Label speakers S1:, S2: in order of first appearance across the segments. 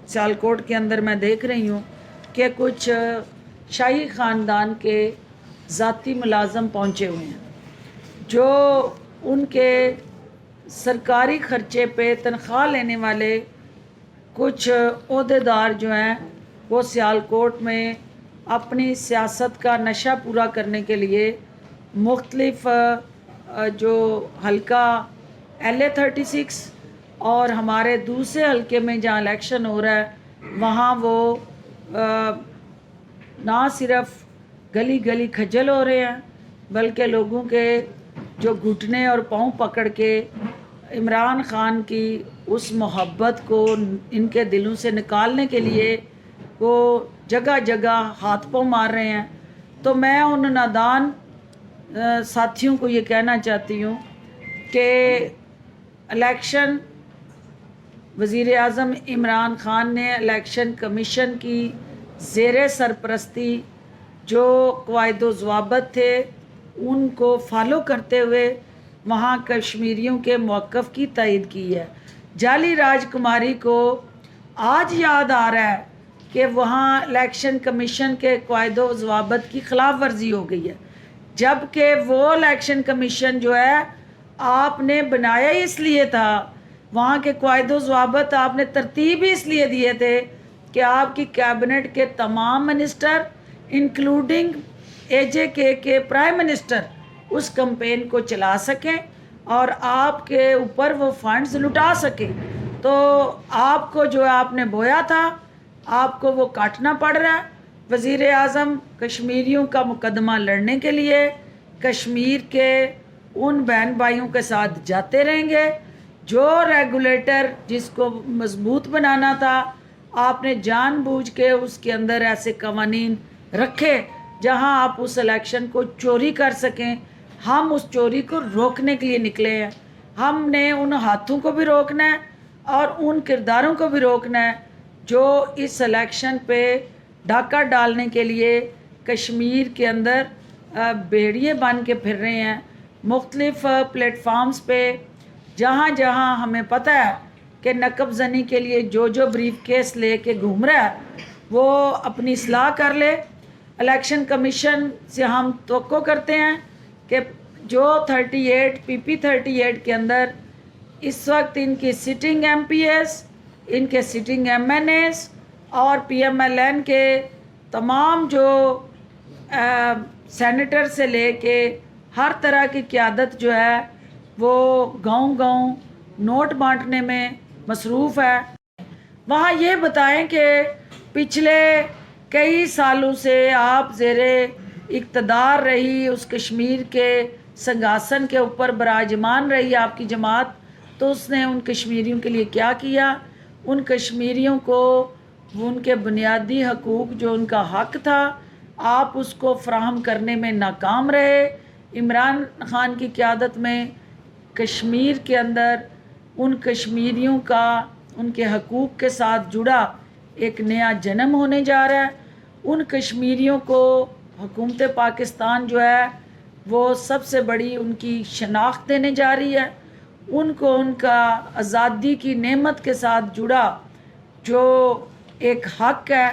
S1: سیالکوٹ کے اندر میں دیکھ رہی ہوں کہ کچھ شاہی خاندان کے ذاتی ملازم پہنچے ہوئے ہیں جو ان کے سرکاری خرچے پہ تنخواہ لینے والے کچھ عہدیدار جو ہیں وہ سیالکوٹ میں اپنی سیاست کا نشہ پورا کرنے کے لیے مختلف جو حلقہ LA36 اور ہمارے دوسرے حلقے میں جہاں الیکشن ہو رہا ہے وہاں وہ نہ صرف گلی گلی کھجل ہو رہے ہیں بلکہ لوگوں کے جو گھٹنے اور پاؤں پکڑ کے عمران خان کی اس محبت کو ان کے دلوں سے نکالنے کے لیے وہ جگہ جگہ ہاتھ پاؤں مار رہے ہیں۔ تو میں ان نادان ساتھیوں کو یہ کہنا چاہتی ہوں کہ الیکشن وزیر اعظم عمران خان نے الیکشن کمیشن کی زیر سرپرستی جو قواعد و ضوابط تھے ان کو فالو کرتے ہوئے وہاں کشمیریوں کے موقف کی تائید کی ہے۔ جعلی راج کماری کو آج یاد آ رہا ہے کہ وہاں الیکشن کمیشن کے قواعد و ضوابط کی خلاف ورزی ہو گئی ہے، جبکہ وہ الیکشن کمیشن جو ہے آپ نے بنایا ہی اس لیے تھا، وہاں کے قواعد و ضوابط آپ نے ترتیب ہی اس لیے دیے تھے کہ آپ کی کیبنٹ کے تمام منسٹر انکلوڈنگ AJK کے پرائم منسٹر اس کمپین کو چلا سکیں اور آپ کے اوپر وہ فنڈز لٹا سکیں۔ تو آپ کو جو آپ نے بویا تھا آپ کو وہ کاٹنا پڑ رہا ہے۔ وزیر اعظم کشمیریوں کا مقدمہ لڑنے کے لیے کشمیر کے ان بہن بھائیوں کے ساتھ جاتے رہیں گے جو ریگولیٹر جس کو مضبوط بنانا تھا آپ نے جان بوجھ کے اس کے اندر ایسے قوانین رکھے جہاں آپ اس الیکشن کو چوری کر سکیں۔ ہم اس چوری کو روکنے کے لیے نکلے ہیں، ہم نے ان ہاتھوں کو بھی روکنا ہے اور ان کرداروں کو بھی روکنا ہے جو اس الیکشن پہ ڈاکہ ڈالنے کے لیے کشمیر کے اندر بھیڑیے بن کے پھر رہے ہیں مختلف پلیٹ فارمز پہ، جہاں جہاں ہمیں پتہ ہے کہ نقب زنی کے لیے جو بریف کیس لے کے گھوم رہا ہے وہ اپنی اصلاح کر لے۔ الیکشن کمیشن سے ہم توقع کرتے ہیں کہ جو 38 PP 38 کے اندر اس وقت ان کی سٹنگ MPs، ان کے سٹنگ MNAs اور PMLN کے تمام جو سینیٹر سے لے کے ہر طرح کی قیادت جو ہے وہ گاؤں گاؤں نوٹ بانٹنے میں مصروف ہے۔ وہاں یہ بتائیں کہ پچھلے کئی سالوں سے آپ زیر اقتدار رہی، اس کشمیر کے سنگھاسن کے اوپر براجمان رہی آپ کی جماعت، تو اس نے ان کشمیریوں کے لیے کیا کیا؟ ان کشمیریوں کو ان کے بنیادی حقوق جو ان کا حق تھا آپ اس کو فراہم کرنے میں ناکام رہے۔ عمران خان کی قیادت میں کشمیر کے اندر ان کشمیریوں کا ان کے حقوق کے ساتھ جڑا ایک نیا جنم ہونے جا رہا ہے۔ ان کشمیریوں کو حکومت پاکستان جو ہے وہ سب سے بڑی ان کی شناخت دینے جا رہی ہے، ان کو ان کا آزادی کی نعمت کے ساتھ جڑا جو ایک حق ہے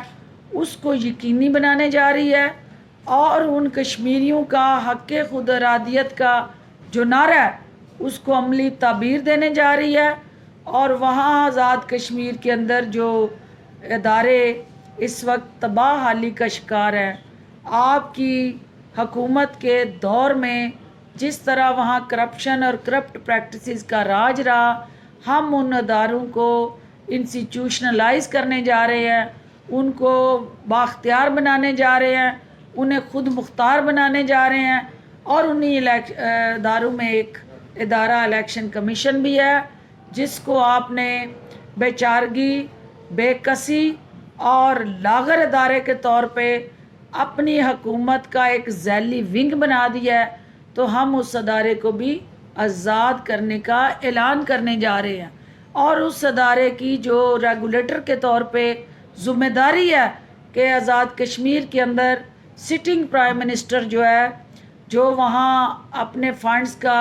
S1: اس کو یقینی بنانے جا رہی ہے، اور ان کشمیریوں کا حق خود ارادیت کا جو نعرہ ہے اس کو عملی تعبیر دینے جا رہی ہے۔ اور وہاں آزاد کشمیر کے اندر جو ادارے اس وقت تباہ حالی کا شکار ہیں، آپ کی حکومت کے دور میں جس طرح وہاں کرپشن اور کرپٹ پریکٹسز کا راج رہا، ہم ان اداروں کو انسٹیٹیوشنلائز کرنے جا رہے ہیں، ان کو بااختیار بنانے جا رہے ہیں، انہیں خود مختار بنانے جا رہے ہیں، اور انہی اداروں میں ایک ادارہ الیکشن کمیشن بھی ہے جس کو آپ نے بے چارگی، بے کسی اور لاغر ادارے کے طور پہ اپنی حکومت کا ایک ذیلی ونگ بنا دیا ہے۔ تو ہم اس ادارے کو بھی آزاد کرنے کا اعلان کرنے جا رہے ہیں، اور اس ادارے کی جو ریگولیٹر کے طور پہ ذمہ داری ہے کہ آزاد کشمیر کے اندر سٹنگ پرائم منسٹر جو ہے جو وہاں اپنے فنڈز کا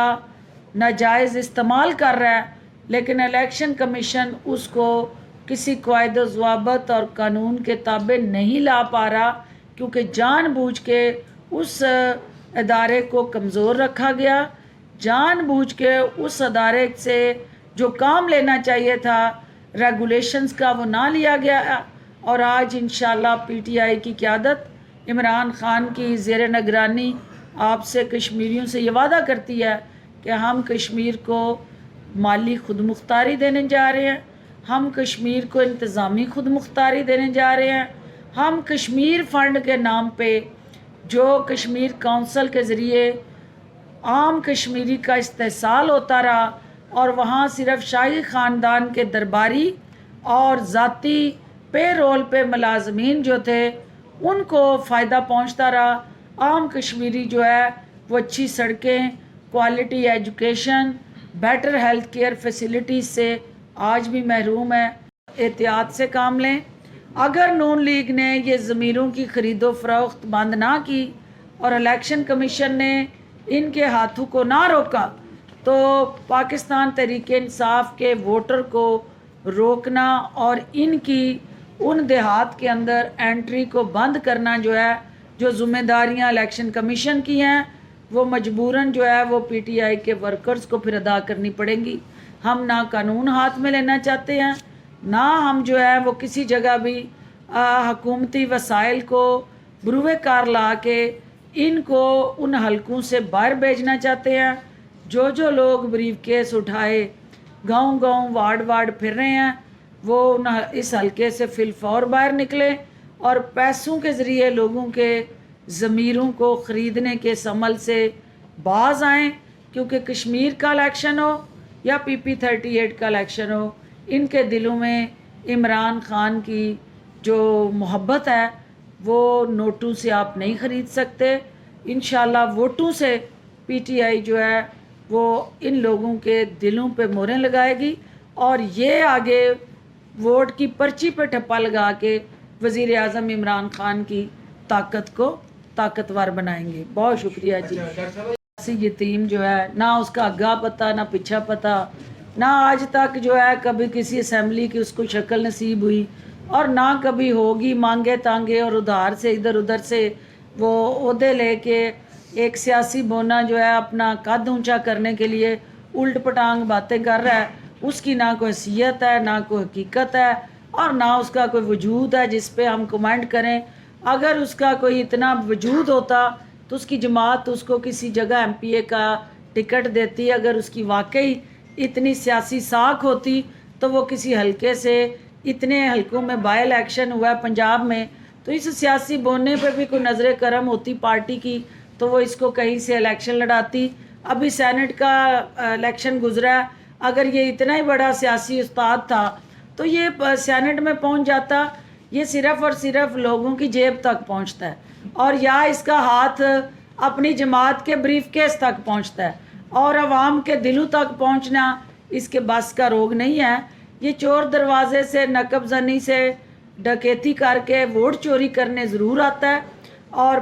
S1: ناجائز استعمال کر رہا ہے لیکن الیکشن کمیشن اس کو کسی قواعد و ضوابط اور قانون کے تابع نہیں لا پا رہا، کیونکہ جان بوجھ کے اس ادارے کو کمزور رکھا گیا، جان بوجھ کے اس ادارے سے جو کام لینا چاہیے تھا ریگولیشنز کا وہ نہ لیا گیا، اور آج انشاءاللہ پی ٹی آئی کی قیادت عمران خان کی زیر نگرانی آپ سے کشمیریوں سے یہ وعدہ کرتی ہے کہ ہم کشمیر کو مالی خود مختاری دینے جا رہے ہیں، ہم کشمیر کو انتظامی خود مختاری دینے جا رہے ہیں، ہم کشمیر فنڈ کے نام پہ جو کشمیر کونسل کے ذریعے عام کشمیری کا استحصال ہوتا رہا اور وہاں صرف شاہی خاندان کے درباری اور ذاتی پے رول پہ ملازمین جو تھے ان کو فائدہ پہنچتا رہا، عام کشمیری جو ہے وہ اچھی سڑکیں، quality education, better health care facilities سے آج بھی محروم ہے۔ احتیاط سے کام لیں۔ اگر نون لیگ نے یہ ضمیروں کی خرید و فروخت بند نہ کی اور الیکشن کمیشن نے ان کے ہاتھوں کو نہ روکا تو پاکستان تحریک انصاف کے ووٹر کو روکنا اور ان کی ان دیہات کے اندر انٹری کو بند کرنا جو ہے، جو ذمہ داریاں الیکشن کمیشن کی ہیں وہ مجبوراً جو ہے وہ پی ٹی آئی کے ورکرز کو پھر ادا کرنی پڑیں گی۔ ہم نہ قانون ہاتھ میں لینا چاہتے ہیں، نہ ہم جو ہے وہ کسی جگہ بھی حکومتی وسائل کو بروئے کار لا کے ان کو ان حلقوں سے باہر بھیجنا چاہتے ہیں۔ جو لوگ بریف کیس اٹھائے گاؤں گاؤں وارڈ وارڈ پھر رہے ہیں وہ اس حلقے سے فی الفور باہر نکلے اور پیسوں کے ذریعے لوگوں کے ضمیروں کو خریدنے کے اس عمل سے باز آئیں، کیونکہ کشمیر کا الیکشن ہو یا پی پی 38 کا الیکشن ہو، ان کے دلوں میں عمران خان کی جو محبت ہے وہ نوٹوں سے آپ نہیں خرید سکتے۔ انشاءاللہ ووٹوں سے پی ٹی آئی جو ہے وہ ان لوگوں کے دلوں پہ مہریں لگائے گی اور یہ آگے ووٹ کی پرچی پہ ٹھپا لگا کے وزیر اعظم عمران خان کی طاقت کو طاقتور بنائیں گے۔ بہت شکریہ جی۔ ایسی یتیم جو ہے نہ اس کا آگا پتہ نہ پیچھا پتہ، نہ آج تک جو ہے کبھی کسی اسمبلی کی اس کو شکل نصیب ہوئی اور نہ کبھی ہوگی، مانگے تانگے اور ادھار سے ادھر ادھر سے وہ عہدے لے کے ایک سیاسی بونا جو ہے اپنا قد اونچا کرنے کے لیے الٹ پٹانگ باتیں کر رہا ہے، اس کی نہ کوئی حیثیت ہے، نہ کوئی حقیقت ہے اور نہ اس کا کوئی وجود ہے جس پہ ہم کمنٹ کریں۔ اگر اس کا کوئی اتنا وجود ہوتا تو اس کی جماعت اس کو کسی جگہ ایم پی اے کا ٹکٹ دیتی، اگر اس کی واقعی اتنی سیاسی ساکھ ہوتی تو وہ کسی حلقے سے، اتنے حلقوں میں بائی الیکشن ہوا ہے پنجاب میں، تو اس سیاسی بونے پہ بھی کوئی نظر کرم ہوتی پارٹی کی تو وہ اس کو کہیں سے الیکشن لڑاتی۔ ابھی سینٹ کا الیکشن گزرا ہے، اگر یہ اتنا ہی بڑا سیاسی استاد تھا تو یہ سینٹ میں پہنچ جاتا۔ یہ صرف اور صرف لوگوں کی جیب تک پہنچتا ہے اور یا اس کا ہاتھ اپنی جماعت کے بریف کیس تک پہنچتا ہے اور عوام کے دلوں تک پہنچنا اس کے بس کا روگ نہیں ہے۔ یہ چور دروازے سے، نقب زنی سے ڈکیتی کر کے ووٹ چوری کرنے ضرور آتا ہے اور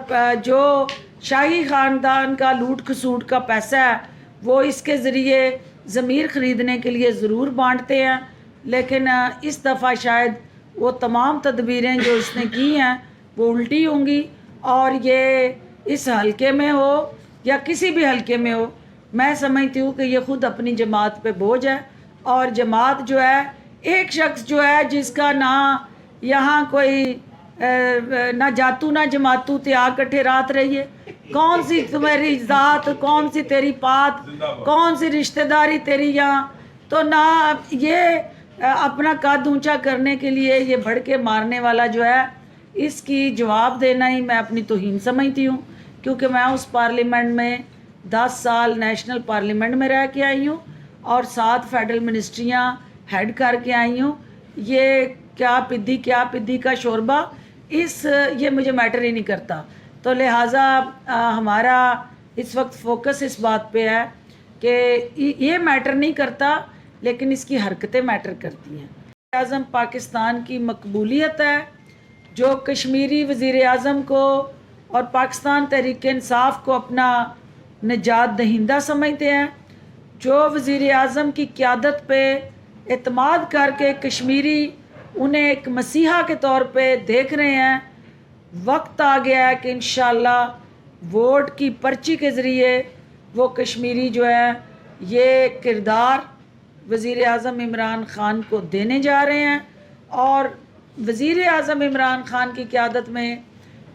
S1: جو شاہی خاندان کا لوٹ کھسوٹ کا پیسہ ہے وہ اس کے ذریعے ضمیر خریدنے کے لیے ضرور بانٹتے ہیں، لیکن اس دفعہ شاید وہ تمام تدبیریں جو اس نے کی ہیں وہ الٹی ہوں گی اور یہ اس حلقے میں ہو یا کسی بھی حلقے میں ہو، میں سمجھتی ہوں کہ یہ خود اپنی جماعت پہ بوجھ ہے اور جماعت جو ہے ایک شخص جو ہے جس کا نہ یہاں کوئی نہ جاتو نہ جماعتو تیا کٹھے رات رہیے، کون سی تمہاری ذات، کون سی تیری پات، کون سی رشتہ داری تیری یہاں، تو نہ یہ اپنا قد اونچا کرنے کے لیے یہ بڑھ کے مارنے والا جو ہے اس کی جواب دینا ہی میں اپنی توہین سمجھتی ہوں، کیونکہ میں اس پارلیمنٹ میں 10 سال نیشنل پارلیمنٹ میں رہ کے آئی ہوں اور 7 فیڈرل منسٹریاں ہیڈ کر کے آئی ہوں۔ یہ کیا پدی کا شوربہ یہ مجھے میٹر ہی نہیں کرتا، تو لہٰذا ہمارا اس وقت فوکس اس بات پہ ہے کہ یہ میٹر نہیں کرتا لیکن اس کی حرکتیں میٹر کرتی ہیں۔ وزیر اعظم پاکستان کی مقبولیت ہے، جو کشمیری وزیر اعظم کو اور پاکستان تحریک انصاف کو اپنا نجات دہندہ سمجھتے ہیں، جو وزیر اعظم کی قیادت پہ اعتماد کر کے کشمیری انہیں ایک مسیحا کے طور پہ دیکھ رہے ہیں۔ وقت آ گیا ہے کہ انشاءاللہ ووٹ کی پرچی کے ذریعے وہ کشمیری جو ہے یہ کردار وزیر اعظم عمران خان کو دینے جا رہے ہیں، اور وزیر اعظم عمران خان کی قیادت میں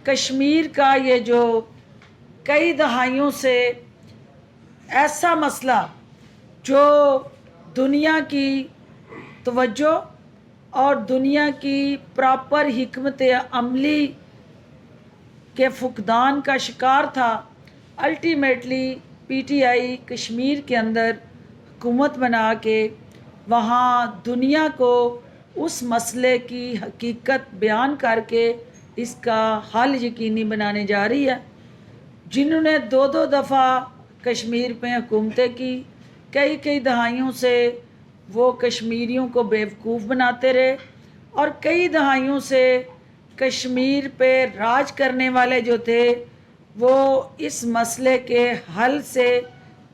S1: کشمیر کا یہ جو کئی دہائیوں سے ایسا مسئلہ جو دنیا کی توجہ اور دنیا کی پراپر حکمت عملی کے فقدان کا شکار تھا، ultimately P T I Kashmir کے اندر حکومت بنا کے وہاں دنیا کو اس مسئلے کی حقیقت بیان کر کے اس کا حل یقینی بنانے جا رہی ہے۔ جنہوں نے دو دفعہ کشمیر پہ حکومتیں کی، کئی دہائیوں سے وہ کشمیریوں کو بیوقوف بناتے رہے، اور کئی دہائیوں سے کشمیر پہ راج کرنے والے جو تھے وہ اس مسئلے کے حل سے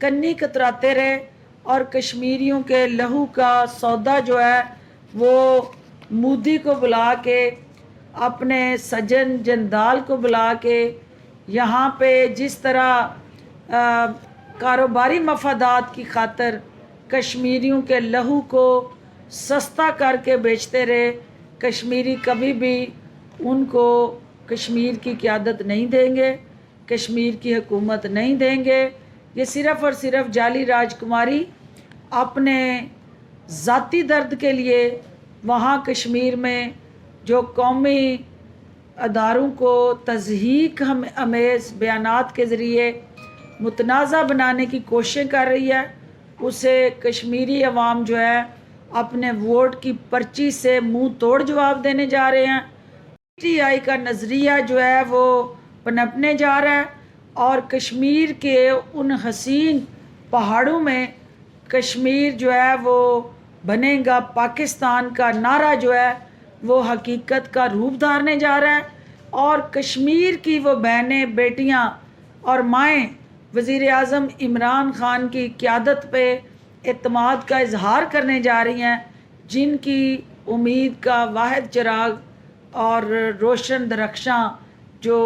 S1: کنی کتراتے رہے، اور کشمیریوں کے لہو کا سودا جو ہے وہ مودی کو بلا کے، اپنے سجن جندال کو بلا کے یہاں پہ جس طرح کاروباری مفادات کی خاطر کشمیریوں کے لہو کو سستا کر کے بیچتے رہے، کشمیری کبھی بھی ان کو کشمیر کی قیادت نہیں دیں گے، کشمیر کی حکومت نہیں دیں گے۔ یہ صرف اور صرف جعلی راجکماری اپنے ذاتی درد کے لیے وہاں کشمیر میں جو قومی اداروں کو تضحیک امیز بیانات کے ذریعے متنازع بنانے کی کوششیں کر رہی ہے، اسے کشمیری عوام جو ہے اپنے ووٹ کی پرچی سے منہ توڑ جواب دینے جا رہے ہیں۔ پی ٹی آئی کا نظریہ جو ہے وہ پنپنے جا رہا ہے، اور کشمیر کے ان حسین پہاڑوں میں کشمیر جو ہے وہ بنے گا پاکستان کا نعرہ جو ہے وہ حقیقت کا روپ دھارنے جا رہا ہے، اور کشمیر کی وہ بہنیں، بیٹیاں اور مائیں وزیر اعظم عمران خان کی قیادت پہ اعتماد کا اظہار کرنے جا رہی ہیں، جن کی امید کا واحد چراغ اور روشن درخشاں جو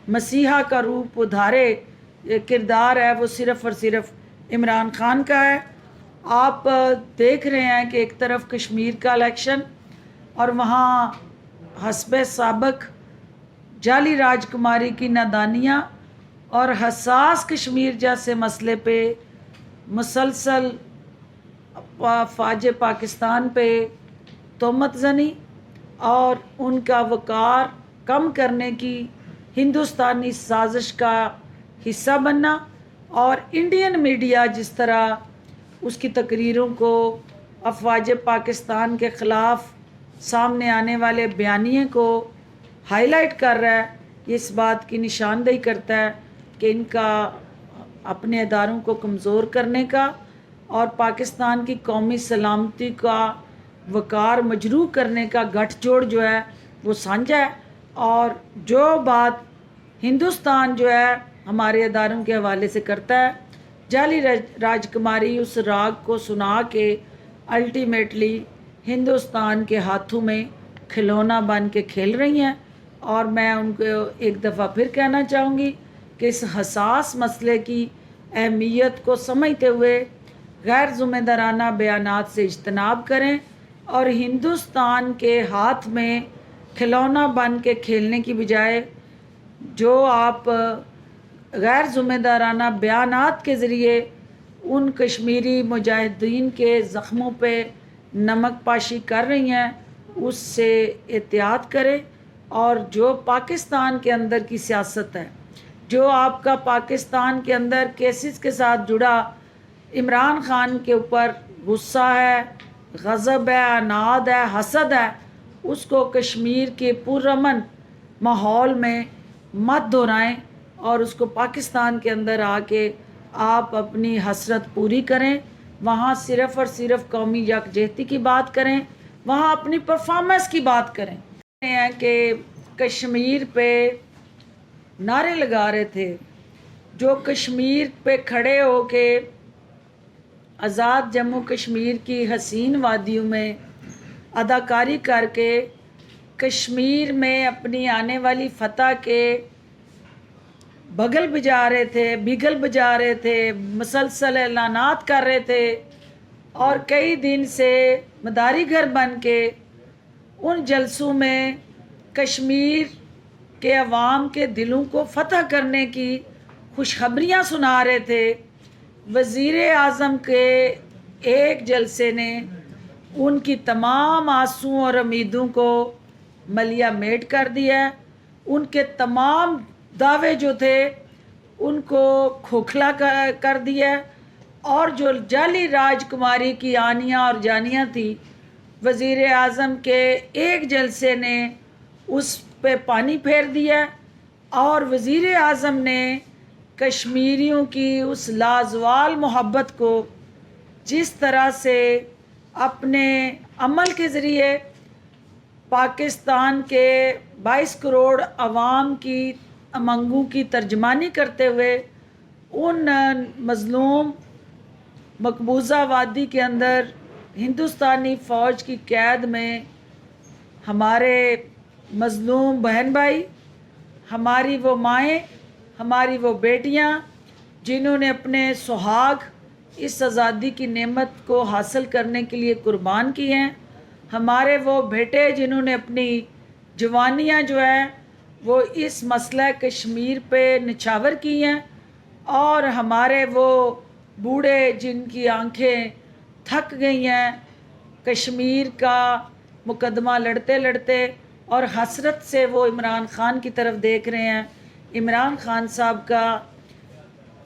S1: مسیحا کا روپ ادھارے کردار ہے وہ صرف اور صرف عمران خان کا ہے۔ آپ دیکھ رہے ہیں کہ ایک طرف کشمیر کا الیکشن، اور وہاں حسب سابق جعلی راجکماری کی نادانیاں اور حساس کشمیر جیسے مسئلے پہ مسلسل فوج پاکستان پہ تہمت زنی اور ان کا وقار کم کرنے کی ہندوستانی سازش کا حصہ بننا، اور انڈین میڈیا جس طرح اس کی تقریروں کو افواج پاکستان کے خلاف سامنے آنے والے بیانیے کو ہائی لائٹ کر رہا ہے، یہ اس بات کی نشاندہی کرتا ہے کہ ان کا اپنے اداروں کو کمزور کرنے کا اور پاکستان کی قومی سلامتی کا وقار مجروح کرنے کا گٹھ جوڑ جو ہے وہ سانجھا ہے، اور جو بات ہندوستان جو ہے ہمارے اداروں کے حوالے سے کرتا ہے، جعلی راجکماری اس راگ کو سنا کے الٹیمیٹلی ہندوستان کے ہاتھوں میں کھلونا بن کے کھیل رہی ہیں۔ اور میں ان کو ایک دفعہ پھر کہنا چاہوں گی کہ اس حساس مسئلے کی اہمیت کو سمجھتے ہوئے غیر ذمہ دارانہ بیانات سے اجتناب کریں، اور ہندوستان کے ہاتھ میں کھلونا بن کے کھیلنے کی بجائے جو آپ غیر ذمہ دارانہ بیانات کے ذریعے ان کشمیری مجاہدین کے زخموں پہ نمک پاشی کر رہی ہیں اس سے احتیاط کریں، اور جو پاکستان کے اندر کی سیاست ہے، جو آپ کا پاکستان کے اندر کیسز کے ساتھ جڑا عمران خان کے اوپر غصہ ہے، غضب ہے، عناد ہے، حسد ہے، اس کو کشمیر کے پرامن ماحول میں مت دہرائیں، اور اس کو پاکستان کے اندر آ کے آپ اپنی حسرت پوری کریں، وہاں صرف اور صرف قومی یکجہتی کی بات کریں، وہاں اپنی پرفارمنس کی بات کریں۔ ہیں کہ کشمیر پہ نعرے لگا رہے تھے، جو کشمیر پہ کھڑے ہو کے آزاد جموں کشمیر کی حسین وادیوں میں اداکاری کر کے کشمیر میں اپنی آنے والی فتح کے بگل بجا رہے تھے، مسلسل اعلانات کر رہے تھے، اور کئی دن سے مداری گھر بن کے ان جلسوں میں کشمیر کے عوام کے دلوں کو فتح کرنے کی خوشخبریاں سنا رہے تھے۔ وزیر اعظم کے ایک جلسے نے ان کی تمام آرزوؤں اور امیدوں کو ملیہ میٹ کر دیا، ان کے تمام دعوے جو تھے ان کو کھوکھلا کر دیا، اور جو جعلی راجکماری کی آنیاں اور جانیاں تھی، وزیر اعظم کے ایک جلسے نے اس پہ پانی پھیر دیا، اور وزیر اعظم نے کشمیریوں کی اس لازوال محبت کو جس طرح سے اپنے عمل کے ذریعے پاکستان کے 22 کروڑ عوام کی امنگوں کی ترجمانی کرتے ہوئے ان مظلوم مقبوضہ وادی کے اندر ہندوستانی فوج کی قید میں ہمارے مظلوم بہن بھائی، ہماری وہ مائیں، ہماری وہ بیٹیاں جنہوں نے اپنے سہاگ اس آزادی کی نعمت کو حاصل کرنے کے لیے قربان کی ہیں، ہمارے وہ بیٹے جنہوں نے اپنی جوانیاں جو ہیں وہ اس مسئلہ کشمیر پہ نچھاور کی ہیں، اور ہمارے وہ بوڑھے جن کی آنکھیں تھک گئی ہیں کشمیر کا مقدمہ لڑتے لڑتے، اور حسرت سے وہ عمران خان کی طرف دیکھ رہے ہیں۔ عمران خان صاحب کا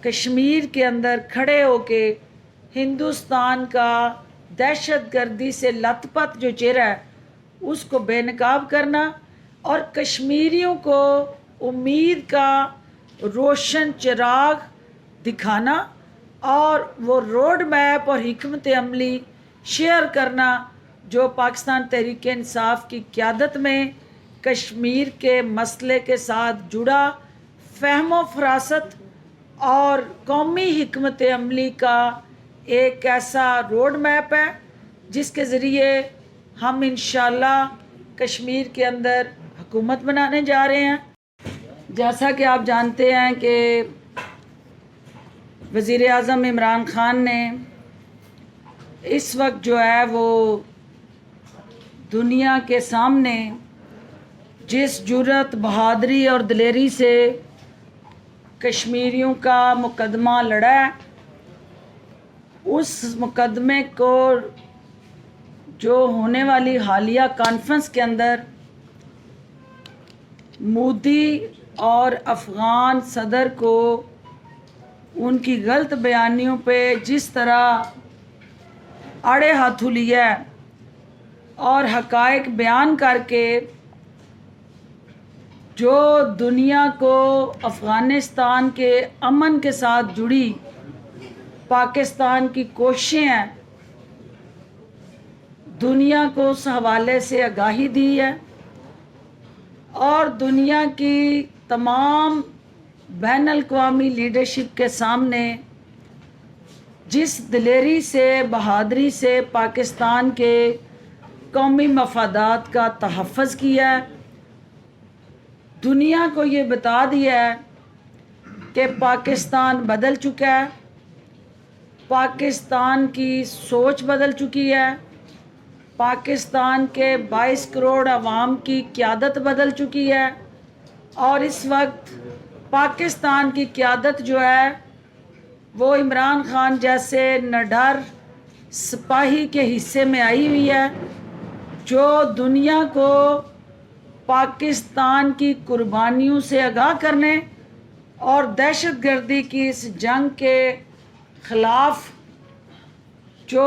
S1: کشمیر کے اندر کھڑے ہو کے ہندوستان کا دہشت گردی سے لت پت جو چہرہ ہے اس کو بے نقاب کرنا، اور کشمیریوں کو امید کا روشن چراغ دکھانا، اور وہ روڈ میپ اور حکمت عملی شیئر کرنا جو پاکستان تحریک انصاف کی قیادت میں کشمیر کے مسئلے کے ساتھ جڑا فہم و فراست اور قومی حکمت عملی کا ایک ایسا روڈ میپ ہے جس کے ذریعے ہم انشاءاللہ کشمیر کے اندر حکومت بنانے جا رہے ہیں۔ جیسا کہ آپ جانتے ہیں کہ وزیر اعظم عمران خان نے اس وقت جو ہے وہ دنیا کے سامنے جس جرأت، بہادری اور دلیری سے کشمیریوں کا مقدمہ لڑا ہے، اس مقدمے کو جو ہونے والی حالیہ کانفرنس کے اندر مودی اور افغان صدر کو ان کی غلط بیانیوں پہ جس طرح آڑے ہاتھوں لیا ہے اور حقائق بیان کر کے جو دنیا کو افغانستان کے امن کے ساتھ جڑی پاکستان کی کوششیں ہیں، دنیا کو اس حوالے سے آگاہی دی ہے، اور دنیا کی تمام بین الاقوامی لیڈرشپ کے سامنے جس دلیری سے، بہادری سے پاکستان کے قومی مفادات کا تحفظ کیا ہے، دنیا کو یہ بتا دیا ہے کہ پاکستان بدل چکا ہے، پاکستان کی سوچ بدل چکی ہے، پاکستان کے 22 کروڑ عوام کی قیادت بدل چکی ہے، اور اس وقت پاکستان کی قیادت جو ہے وہ عمران خان جیسے نڈر سپاہی کے حصے میں آئی ہوئی ہے، جو دنیا کو پاکستان کی قربانیوں سے آگاہ کرنے اور دہشت گردی کی اس جنگ کے خلاف جو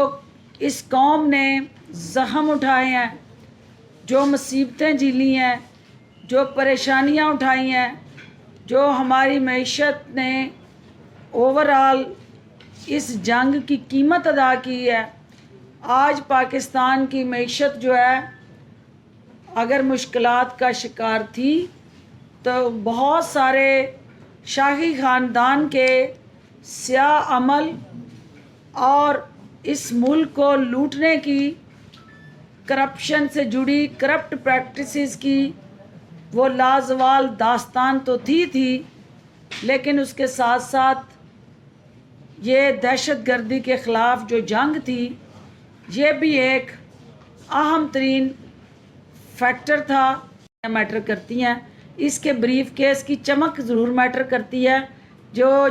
S1: اس قوم نے زخم اٹھائے ہیں، جو مصیبتیں جھیلی ہیں، جو پریشانیاں اٹھائی ہیں، جو ہماری معیشت نے اوورآل اس جنگ کی قیمت ادا کی ہے۔ آج پاکستان کی معیشت جو ہے اگر مشکلات کا شکار تھی تو بہت سارے شاہی خاندان کے سیاہ عمل اور اس ملک کو لوٹنے کی کرپشن سے جڑی کرپٹ پریکٹسز کی وہ لازوال داستان تو تھی، لیکن اس کے ساتھ ساتھ یہ دہشت گردی کے خلاف جو جنگ تھی یہ بھی ایک اہم ترین فیکٹر تھا، میٹر کرتی ہیں۔ اس کے بریف کیس کی چمک ضرور میٹر کرتی ہے،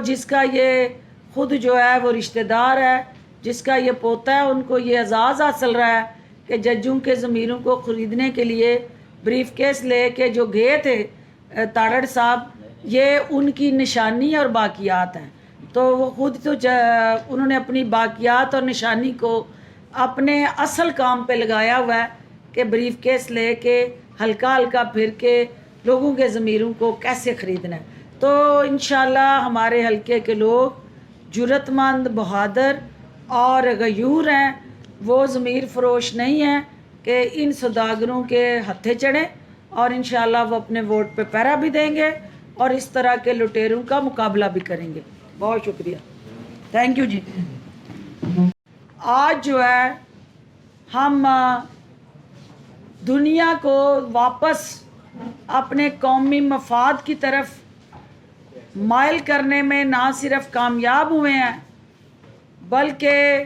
S1: جس کا یہ خود جو ہے وہ رشتہ دار ہے، جس کا یہ پوتا ہے، ان کو یہ اعزاز حاصل رہا ہے کہ ججوں کے ضمیروں کو خریدنے کے لیے بریف کیس لے کے جو گئے تھے تاڑڑ صاحب، یہ ان کی نشانی اور باقیات ہیں۔ تو وہ خود تو انہوں نے اپنی باقیات اور نشانی کو اپنے اصل کام پہ لگایا ہوا ہے کہ بریف کیس لے کے ہلکا ہلکا پھر کے لوگوں کے ضمیروں کو کیسے خریدنا ہے۔ تو انشاءاللہ ہمارے حلقے کے لوگ جرت مند، بہادر اور غیور ہیں، وہ ضمیر فروش نہیں ہیں کہ ان سوداگروں کے ہتھے چڑھیں، اور انشاءاللہ وہ اپنے ووٹ پہ پہرا بھی دیں گے اور اس طرح کے لٹیروں کا مقابلہ بھی کریں گے۔ بہت شکریہ، تھینک یو جی۔ آج جو ہے ہم دنیا کو واپس اپنے قومی مفاد کی طرف مائل کرنے میں نہ صرف کامیاب ہوئے ہیں، بلکہ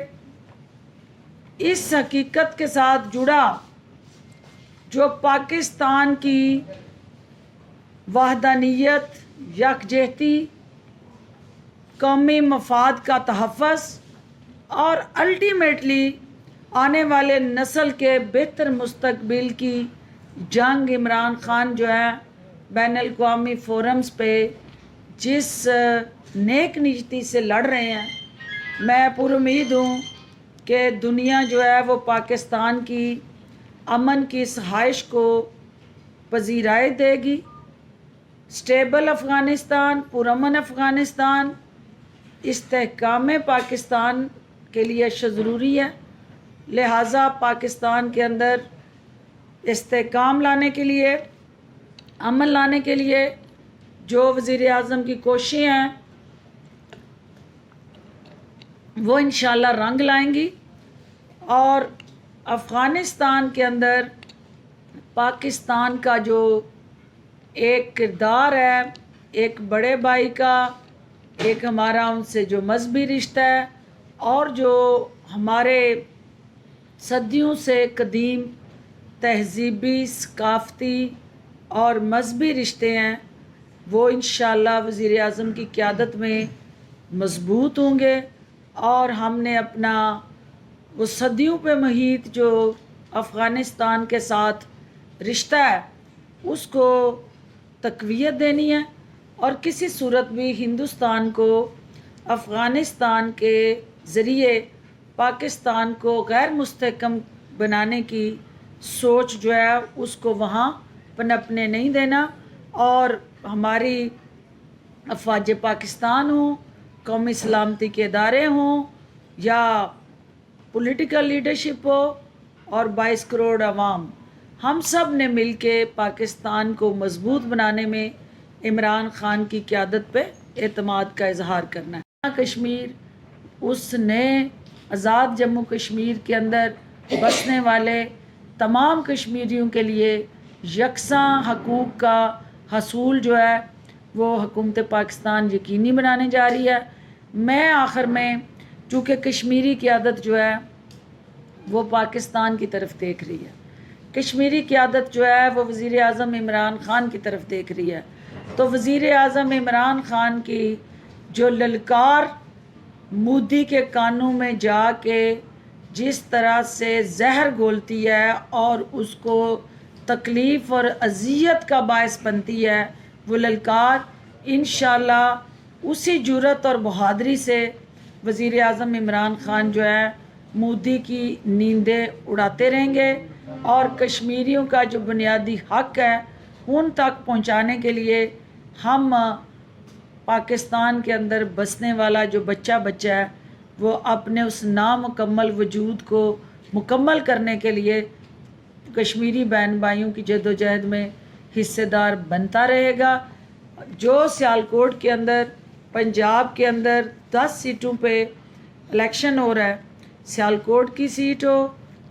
S1: اس حقیقت کے ساتھ جڑا جو پاکستان کی وحدانیت، یکجہتی، قومی مفاد کا تحفظ اور الٹیمیٹلی آنے والے نسل کے بہتر مستقبل کی جنگ عمران خان جو ہے بین الاقوامی فورمز پہ جس نیک نیتی سے لڑ رہے ہیں، میں پر امید ہوں کہ دنیا جو ہے وہ پاکستان کی امن کی خواہش کو پذیرائی دے گی۔ سٹیبل افغانستان، پرامن افغانستان، استحکام پاکستان کے لیے ضروری ہے، لہٰذا پاکستان کے اندر استحکام لانے کے لیے، امن لانے کے لیے جو وزیر اعظم کی کوششیں ہیں وہ انشاءاللہ رنگ لائیں گی، اور افغانستان کے اندر پاکستان کا جو ایک کردار ہے، ایک بڑے بھائی کا، ایک ہمارا ان سے جو مذہبی رشتہ ہے، اور جو ہمارے صدیوں سے قدیم تہذیبی، ثقافتی اور مذہبی رشتے ہیں، وہ انشاءاللہ وزیر اعظم کی قیادت میں مضبوط ہوں گے، اور ہم نے اپنا وہ صدیوں پہ محیط جو افغانستان کے ساتھ رشتہ ہے اس کو تقویت دینی ہے، اور کسی صورت بھی ہندوستان کو افغانستان کے ذریعے پاکستان کو غیر مستحکم بنانے کی سوچ جو ہے اس کو وہاں پنپنے نہیں دینا، اور ہماری افواج پاکستان ہوں، قومی سلامتی کے ادارے ہوں، یا پولیٹیکل لیڈرشپ ہو، اور 22 کروڑ عوام، ہم سب نے مل کے پاکستان کو مضبوط بنانے میں عمران خان کی قیادت پہ اعتماد کا اظہار کرنا ہے۔ کشمیر اس نئے آزاد جموں کشمیر کے اندر بسنے والے تمام کشمیریوں کے لیے یکساں حقوق کا حصول جو ہے وہ حکومت پاکستان یقینی بنانے جا رہی ہے۔ میں آخر میں چونکہ کشمیری قیادت جو ہے وہ پاکستان کی طرف دیکھ رہی ہے، کشمیری قیادت جو ہے وہ وزیر اعظم عمران خان کی طرف دیکھ رہی ہے، تو وزیر اعظم عمران خان کی جو للکار مودی کے کانوں میں جا کے جس طرح سے زہر گھولتی ہے اور اس کو تکلیف اور اذیت کا باعث بنتی ہے، وہ للکار انشاءاللہ اسی جرت اور بہادری سے وزیر اعظم عمران خان جو ہے مودی کی نیندیں اڑاتے رہیں گے، اور کشمیریوں کا جو بنیادی حق ہے ان تک پہنچانے کے لیے ہم پاکستان کے اندر بسنے والا جو بچہ ہے وہ اپنے اس نامکمل وجود کو مکمل کرنے کے لیے کشمیری بہن بھائیوں کی جدوجہد میں حصے دار بنتا رہے گا۔ جو سیالکوٹ کے اندر، پنجاب کے اندر 10 سیٹوں پہ الیکشن ہو رہا ہے، سیالکوٹ کی سیٹ ہو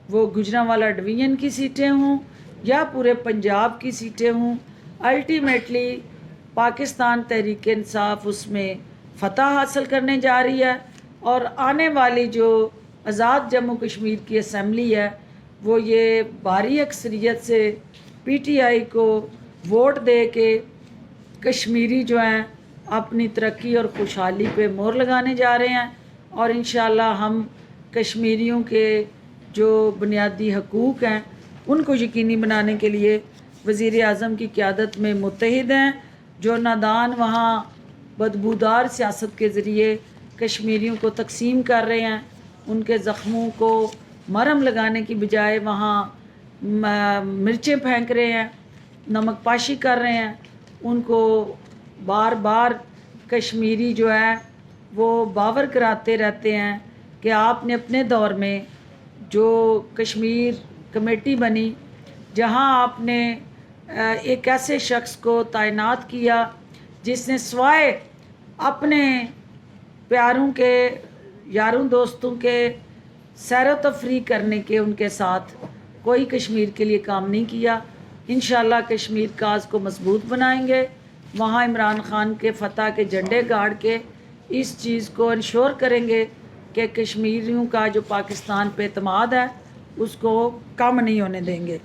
S1: وہ گوجرانوالا ڈویژن کی سیٹیں ہوں یا پورے پنجاب کی سیٹیں ہوں، الٹیمیٹلی پاکستان تحریک انصاف اس میں فتح حاصل کرنے جا رہی ہے، اور آنے والی جو آزاد جموں کشمیر کی اسمبلی ہے وہ یہ بھاری اکثریت سے پی ٹی آئی کو ووٹ دے کے کشمیری جو ہیں اپنی ترقی اور خوشحالی پہ مہر لگانے جا رہے ہیں، اور انشاءاللہ ہم کشمیریوں کے جو بنیادی حقوق ہیں ان کو یقینی بنانے کے لیے وزیر اعظم کی قیادت میں متحد ہیں۔ جو نادان وہاں بدبودار سیاست کے ذریعے کشمیریوں کو تقسیم کر رہے ہیں، ان کے زخموں کو مرہم لگانے کی بجائے وہاں مرچیں پھینک رہے ہیں، نمک پاشی کر رہے ہیں، ان کو بار بار کشمیری جو ہے وہ باور کراتے رہتے ہیں کہ آپ نے اپنے دور میں جو کشمیر کمیٹی بنی، جہاں آپ نے ایک ایسے شخص کو تعینات کیا جس نے سوائے اپنے پیاروں کے، یاروں دوستوں کے سیر و تفریح کرنے کے ان کے ساتھ کوئی کشمیر کے لیے کام نہیں کیا۔ انشاءاللہ کشمیر کاز کو مضبوط بنائیں گے، وہاں عمران خان کے فتح کے جھنڈے گاڑ کے اس چیز کو انشور کریں گے کہ کشمیریوں کا جو پاکستان پہ اعتماد ہے اس کو کم نہیں ہونے دیں گے۔